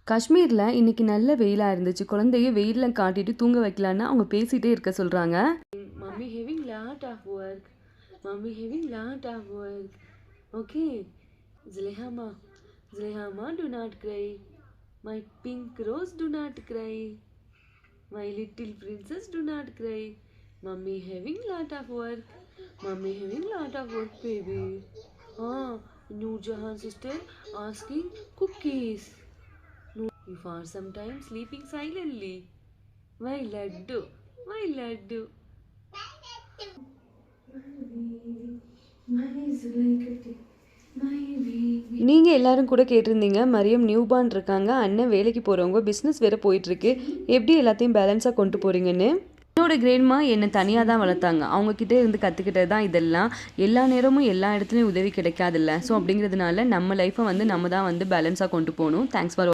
காஷ்மீர்ல இன்னைக்கு நல்ல வெயிலா இருந்துச்சு. குழந்தைய வெயில்ல காட்டிட்டு தூங்க வைக்கலான்னு அவங்க பேசிட்டே இருக்க சொல்றாங்க. Mommy having lot of work. Mommy having lot of work. Okay. Zulehama. Zulehama, do not cry. My pink rose, do not cry. My little princess, do not cry. Mommy having lot of work. Mommy having lot of work, baby. Ah, Noorjahan sister asking cookies. For some time sleeping silently. My laddu, my laddu. நீங்க எல்லாரும் கூட கேட்டிருந்தீங்க Mariam newborn இருக்காங்க, அண்ணன் வேலைக்கு போறவங்க, business வேற போயிட்டு இருக்கு, எப்படி எல்லாத்தையும் பேலன்ஸா கொண்டு போறீங்கன்னு. என்னோட கிரேண்ட்மா என்னை தனியாக தான் வளர்த்தாங்க. அவங்கக்கிட்டே இருந்து கற்றுக்கிட்டது தான் இதெல்லாம். எல்லா நேரமும் எல்லா இடத்துலையும் உதவி கிடைக்காதுல்ல. ஸோ அப்படிங்கிறதுனால நம்ம லைஃப்பை வந்து நம்ம தான் வந்து பேலன்ஸாக கொண்டு போகணும். Thanks for